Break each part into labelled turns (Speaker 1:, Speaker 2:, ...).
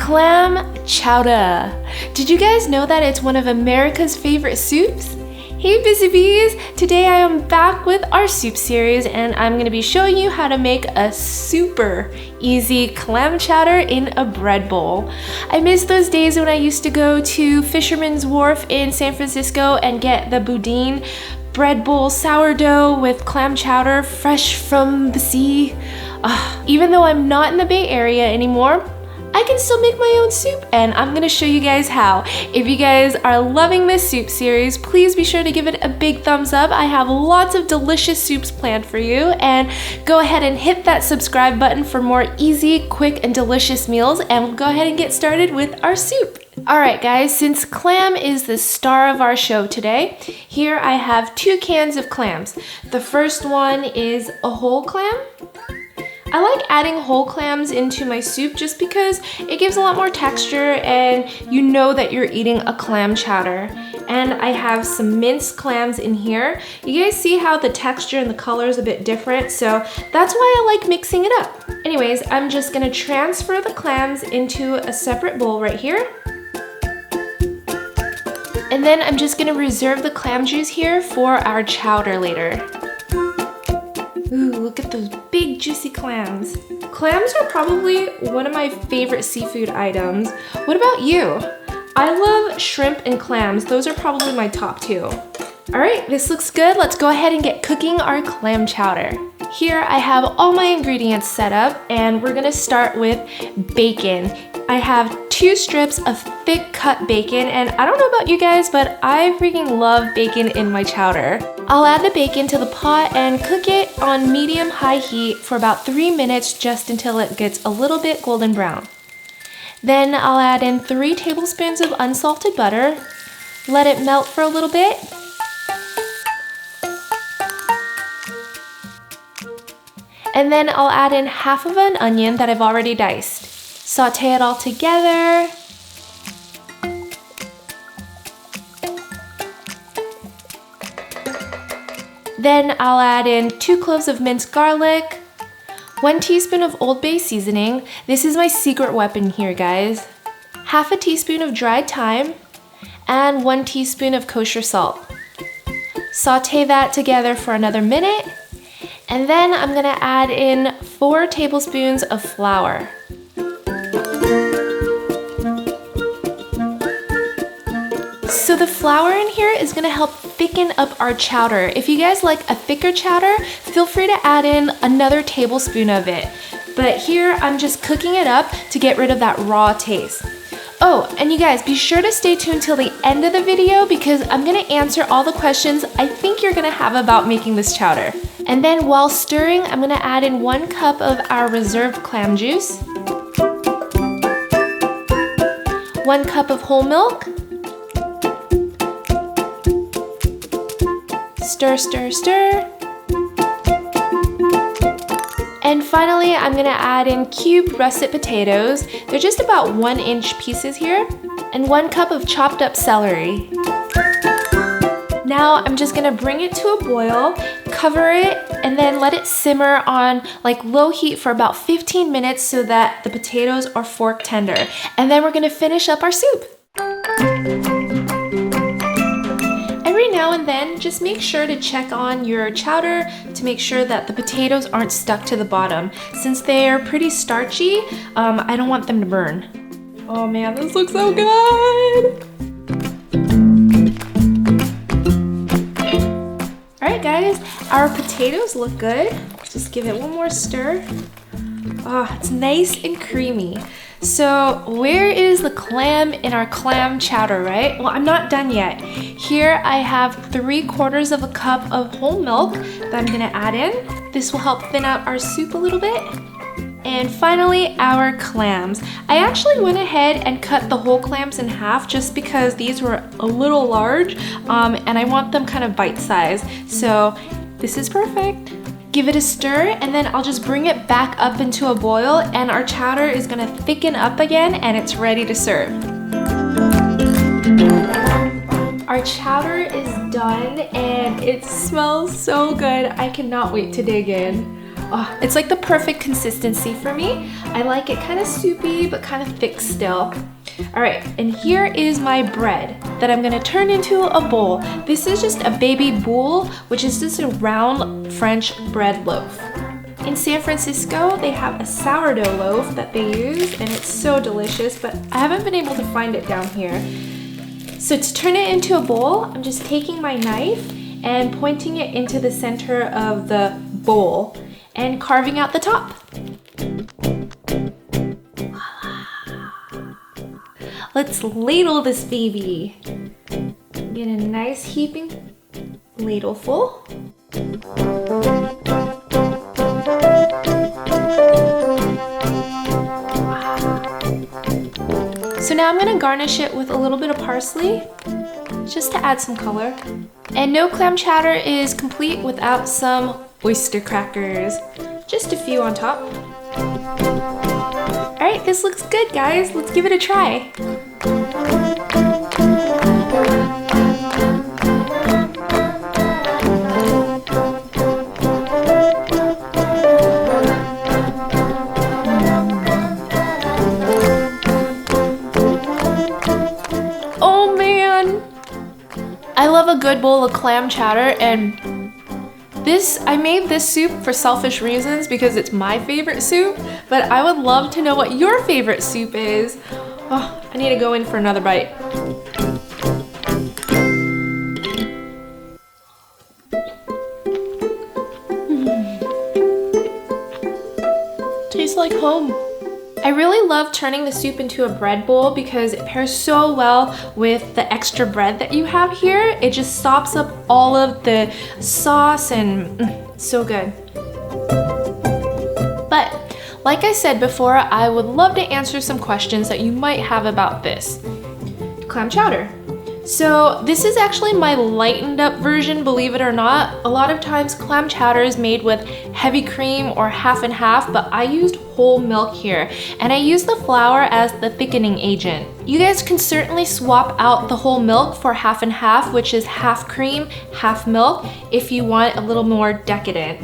Speaker 1: Clam chowder. Did you guys know that it's one of America's favorite soups? Hey BUZYBEEZ! Today I am back with our soup series and I'm going to be showing you how to make a super easy clam chowder in a bread bowl. I miss those days when I used to go to Fisherman's Wharf in San Francisco and get the boudin bread bowl sourdough with clam chowder fresh from the sea. Even though I'm not in the Bay Area anymore, I can still make my own soup and I'm gonna show you guys how. If you guys are loving this soup series, please be sure to give it a big thumbs up. I have lots of delicious soups planned for you, and go ahead and hit that subscribe button for more easy, quick, and delicious meals, and we'll go ahead and get started with our soup. Alright guys, since clam is the star of our show today, here I have 2 cans of clams. The first one is a whole clam. I like adding whole clams into my soup just because it gives a lot more texture and you know that you're eating a clam chowder. And I have some minced clams in here. You guys see how the texture and the color is a bit different, so that's why I like mixing it up. Anyways, I'm just gonna transfer the clams into a separate bowl right here. And then I'm just gonna reserve the clam juice here for our chowder later. Ooh, look at those big juicy clams. Clams are probably one of my favorite seafood items. What about you? I love shrimp and clams. Those are probably my top 2. All right, this looks good. Let's go ahead and get cooking our clam chowder. Here I have all my ingredients set up and we're gonna start with bacon. I have 2 strips of thick cut bacon, and I don't know about you guys, but I freaking love bacon in my chowder. I'll add the bacon to the pot and cook it on medium-high heat for about 3 minutes, just until it gets a little bit golden brown. Then I'll add in 3 tablespoons of unsalted butter, let it melt for a little bit. And then I'll add in half of an onion that I've already diced. Saute it all together. Then I'll add in 2 cloves of minced garlic, 1 teaspoon of Old Bay seasoning. This is my secret weapon here, guys. Half a teaspoon of dried thyme, and 1 teaspoon of kosher salt. Saute that together for another minute, and then I'm gonna add in 4 tablespoons of flour. So the flour in here is gonna help thicken up our chowder. If you guys like a thicker chowder, feel free to add in another tablespoon of it. But here I'm just cooking it up to get rid of that raw taste. Oh, and you guys, be sure to stay tuned till the end of the video because I'm gonna answer all the questions I think you're gonna have about making this chowder. And then while stirring, I'm gonna add in 1 cup of our reserved clam juice, 1 cup of whole milk, stir, stir, stir. And finally, I'm gonna add in cubed russet potatoes. They're just about 1-inch pieces here, and 1 cup of chopped up celery. Now I'm just gonna bring it to a boil, cover it, and then let it simmer on like low heat for about 15 minutes so that the potatoes are fork tender. And then we're gonna finish up our soup. Every now and then, just make sure to check on your chowder to make sure that the potatoes aren't stuck to the bottom. Since they're pretty starchy, I don't want them to burn. Oh man, this looks so good! Alright guys, our potatoes look good. Just give it one more stir. Oh, it's nice and creamy. So where is the clam in our clam chowder, right? Well, I'm not done yet. Here I have 3/4 of a cup of whole milk that I'm gonna add in. This will help thin out our soup a little bit. And finally, our clams. I actually went ahead and cut the whole clams in half just because these were a little large and I want them kind of bite-sized. So this is perfect. Give it a stir and then I'll just bring it back up into a boil and our chowder is gonna thicken up again and it's ready to serve. Our chowder is done and it smells so good. I cannot wait to dig in. Oh, it's like the perfect consistency for me. I like it kind of soupy, but kind of thick still. All right, and here is my bread that I'm gonna turn into a bowl. This is just a baby boule, which is just a round French bread loaf. In San Francisco, they have a sourdough loaf that they use, and it's so delicious, but I haven't been able to find it down here. So to turn it into a bowl, I'm just taking my knife and pointing it into the center of the bowl and carving out the top. Let's ladle this baby. Get a nice heaping ladle full. So now I'm gonna garnish it with a little bit of parsley, just to add some color. And no clam chowder is complete without some oyster crackers. Just a few on top. All right, this looks good, guys. Let's give it a try. Oh man, I love a good bowl of clam chowder, and I made this soup for selfish reasons because it's my favorite soup, but I would love to know what your favorite soup is. Oh, I need to go in for another bite. Tastes like home. I really love turning the soup into a bread bowl because it pairs so well with the extra bread that you have here. It just sops up all of the sauce and so good. But like I said before, I would love to answer some questions that you might have about this clam chowder. So this is actually my lightened up version, believe it or not. A lot of times clam chowder is made with heavy cream or half and half, but I used whole milk here, and I used the flour as the thickening agent. You guys can certainly swap out the whole milk for half and half, which is half cream, half milk, if you want a little more decadent.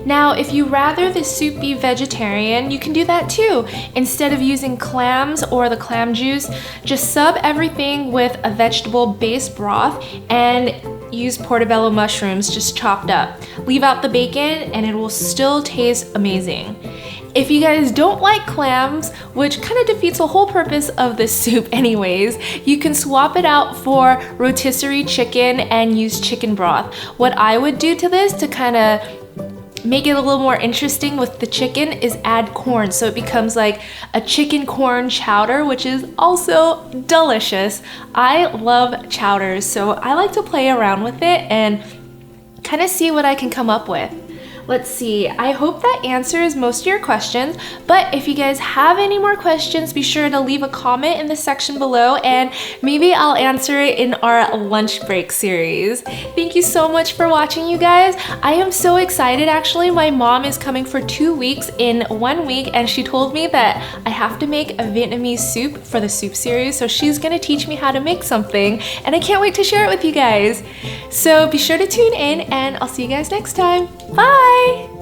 Speaker 1: Now, if you rather the soup be vegetarian, you can do that too. Instead of using clams or the clam juice, just sub everything with a vegetable-based broth and use portobello mushrooms just chopped up. Leave out the bacon and it will still taste amazing. If you guys don't like clams, which kind of defeats the whole purpose of this soup anyways, you can swap it out for rotisserie chicken and use chicken broth. What I would do to this to kind of make it a little more interesting with the chicken is add corn, so it becomes like a chicken corn chowder, which is also delicious. I love chowders, so I like to play around with it and kind of see what I can come up with. Let's see, I hope that answers most of your questions, but if you guys have any more questions, be sure to leave a comment in the section below and maybe I'll answer it in our lunch break series. Thank you so much for watching, you guys. I am so excited actually. My mom is coming for 2 weeks in 1 week and she told me that I have to make a Vietnamese soup for the soup series, so she's gonna teach me how to make something and I can't wait to share it with you guys. So be sure to tune in and I'll see you guys next time. Bye!